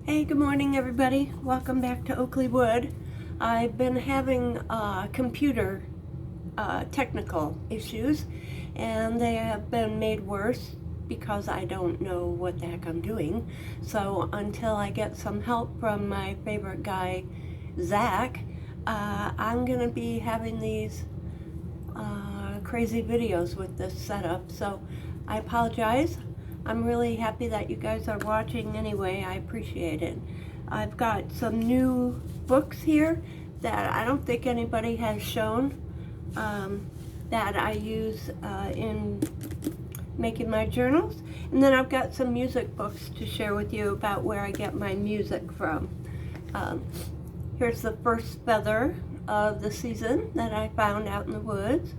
Hey, good morning everybody. Welcome back to Oakley Wood. I've been having computer technical issues, and they have been made worse because I don't know what the heck I'm doing. So until I get some help from my favorite guy, Zach, I'm gonna be having these crazy videos with this setup. So I apologize. I'm really happy that you guys are watching anyway. I appreciate it. I've got some new books here that I don't think anybody has shown that I use in making my journals. And then I've got some music books to share with you about where I get my music from. Here's the first feather of the season that I found out in the woods.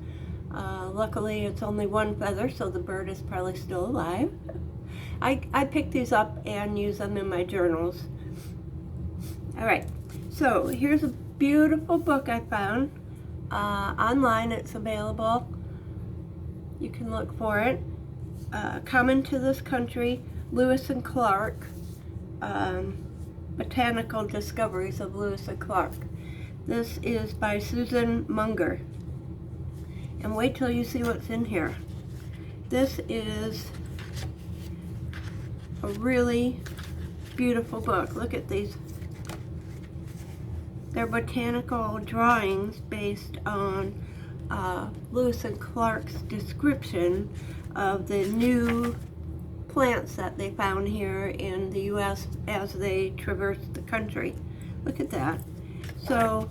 Luckily it's only one feather, so the bird is probably still alive. I picked these up and use them in my journals. Alright, so here's a beautiful book I found. Online it's available. You can look for it. Common to This Country, Lewis and Clark. Botanical Discoveries of Lewis and Clark. This is by Susan Munger. And wait till you see what's in here. This is a really beautiful book. Look at these. They're botanical drawings based on Lewis and Clark's description of the new plants that they found here in the U.S. as they traversed the country. Look at that. So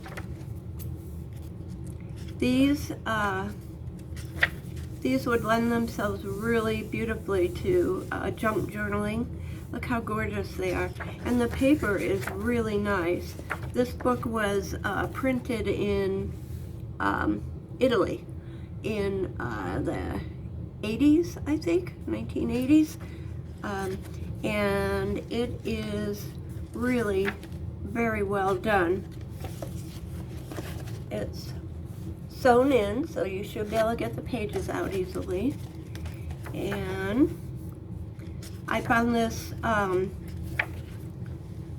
these would lend themselves really beautifully to junk journaling. Look how gorgeous they are. And the paper is really nice. This book was printed in Italy in the 80s, I think, 1980s. And it is really very well done. It's sewn in, so you should be able to get the pages out easily. And I found this,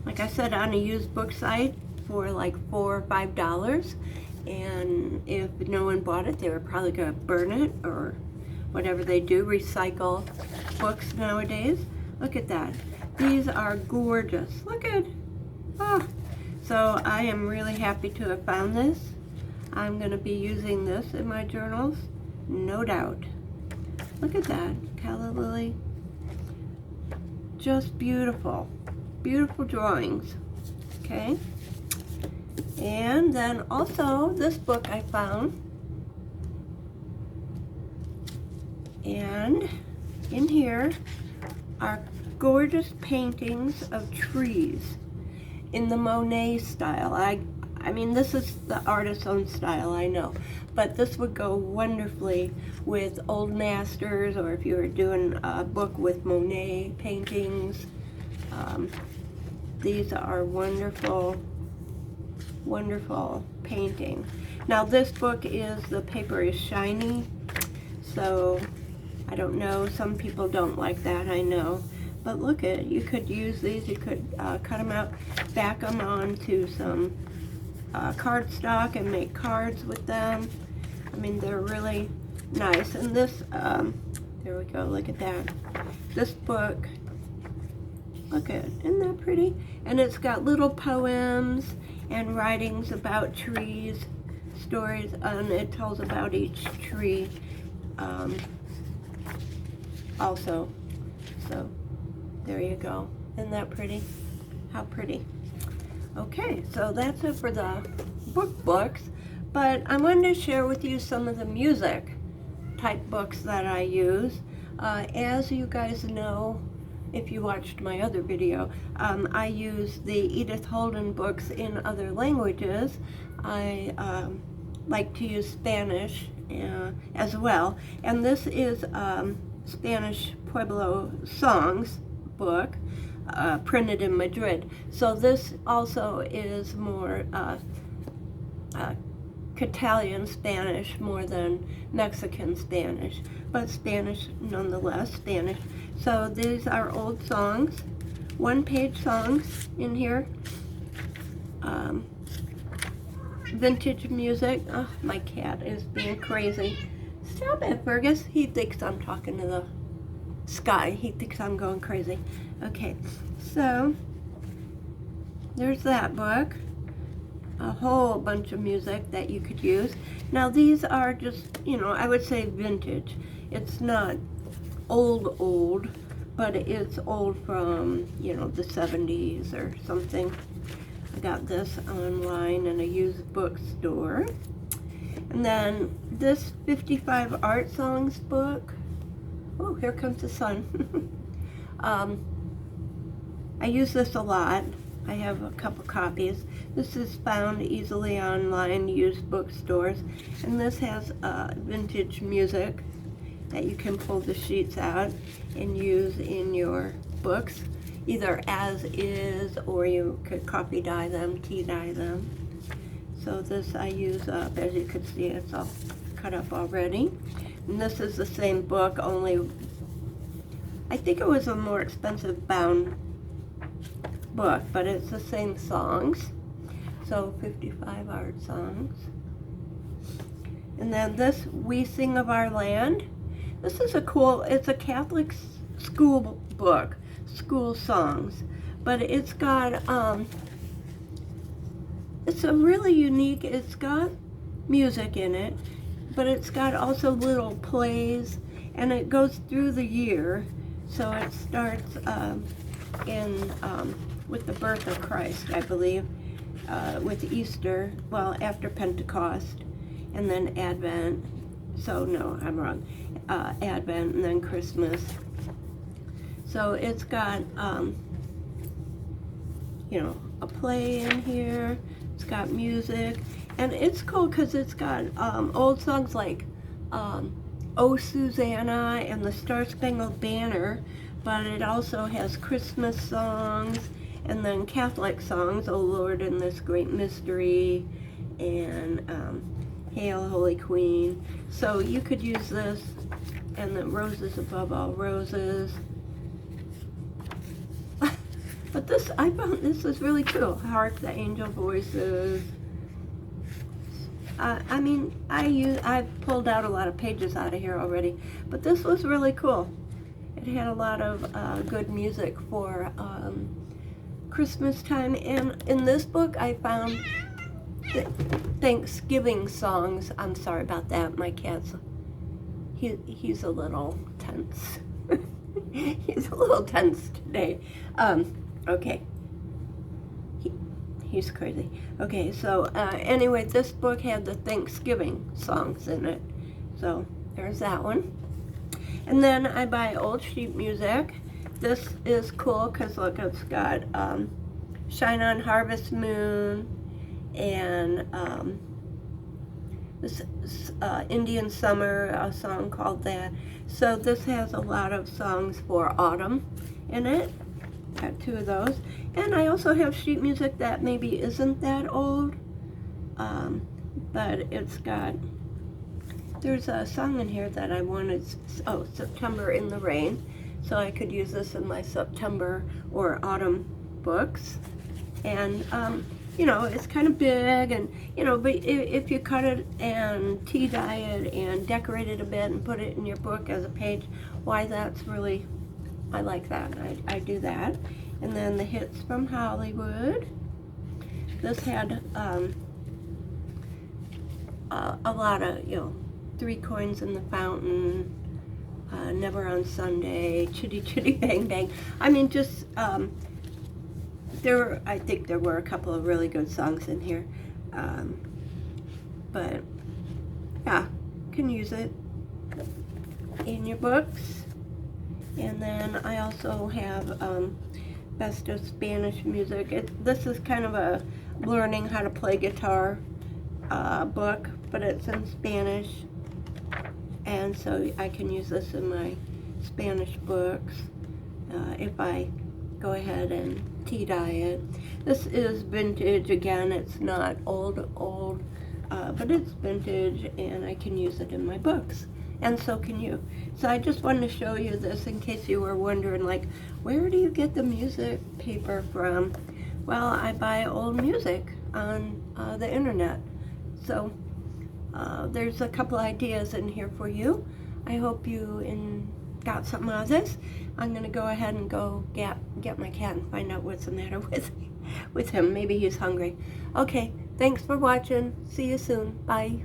like I said, on a used book site for like $4 or $5. And if no one bought it, they were probably going to burn it or whatever they do, recycle books nowadays. Look at that. These are gorgeous. Look at, So I am really happy to have found this. I'm going to be using this in my journals, no doubt. Look at that, calla lily. Just beautiful, beautiful drawings, okay? And then also this book I found. And in here are gorgeous paintings of trees in the Monet style. I mean, this is the artist's own style, I know, but this would go wonderfully with old masters, or if you were doing a book with Monet paintings. These are wonderful, wonderful painting. Now this book the paper is shiny, so I don't know, some people don't like that, I know. But look at it, you could use these, you could cut them out, back them onto some cardstock and make cards with them. I mean, they're really nice. And this, there we go, look at that. This book, look at it, isn't that pretty? And it's got little poems and writings about trees, stories, and it tells about each tree also. So there you go. Isn't that pretty? How pretty. Okay, so that's it for the books, but I wanted to share with you some of the music type books that I use. As you guys know, if you watched my other video, I use the Edith Holden books in other languages. I like to use Spanish as well, and this is Spanish Pueblo songs book. Printed in Madrid. So this also is more Catalan Spanish more than Mexican Spanish, but Spanish nonetheless, Spanish. So these are old songs one-page songs in here. Vintage music. Oh, my cat is being crazy. Stop it, Fergus. He thinks I'm talking to the sky. He thinks I'm going crazy. Okay, so there's that book. A whole bunch of music that you could use. Now these are just, I would say vintage. It's not old, but it's old from, the 70s or something. I got this online in a used bookstore. And then this 55 art songs book. Oh, here comes the sun. I use this a lot. I have a couple copies. This is found easily online, used bookstores. And this has vintage music that you can pull the sheets out and use in your books, either as is, or you could copy dye them, tea dye them. So this I use up. As you can see, it's all cut up already. And this is the same book, only I think it was a more expensive bound book, but it's the same songs. So 55 art songs. And then this, We Sing of Our Land. This is it's a Catholic school book, school songs, but it's got, it's a really unique, it's got music in it, but it's got also little plays, and it goes through the year. So it starts with the birth of Christ, I believe, with Easter, well, after Pentecost, and then Advent. So no, I'm wrong. Advent and then Christmas. So it's got, a play in here. It's got music, and it's cool because it's got old songs like "Oh Susanna" and "The Star-Spangled Banner," but it also has Christmas songs and then Catholic songs, "Oh Lord, in This Great Mystery," and "Hail, Holy Queen." So you could use this, and the "Roses Above All Roses." But this, I found this is really cool. "Hark the Angel Voices." I've pulled out a lot of pages out of here already, but this was really cool. It had a lot of good music for Christmas time, and in this book I found Thanksgiving songs. I'm sorry about that. My cat's he's a little tense. He's a little tense today. Okay. He's crazy. Okay, so anyway, this book had the Thanksgiving songs in it. So there's that one. And then I buy old sheet music. This is cool because look, it's got "Shine on Harvest Moon" and this "Indian Summer," a song called that. So this has a lot of songs for autumn in it. Got two of those. And I also have sheet music that maybe isn't that old, but it's got, there's a song in here that I wanted, "September in the Rain," so I could use this in my September or autumn books. And it's kind of big, and but if you cut it and tea dye it and decorate it a bit and put it in your book as a page, why, that's really, I like that. I do that. And then the Hits from Hollywood. This had a lot of, "Three Coins in the Fountain," "Never on Sunday," "Chitty Chitty Bang Bang." I mean, just I think there were a couple of really good songs in here, but yeah, you can use it in your books. And then I also have Best of Spanish Music. This is kind of a learning how to play guitar book, but it's in Spanish, and so I can use this in my Spanish books if I go ahead and tea dye it. This is vintage again. It's not old, but it's vintage, and I can use it in my books. and so can you. So I just wanted to show you this in case you were wondering, like, where do you get the music paper from? Well, I buy old music on the internet. So there's a couple ideas in here for you. I hope you got something out of this. I'm gonna go ahead and go get my cat and find out what's the matter with him. Maybe he's hungry. Okay, thanks for watching. See you soon. Bye.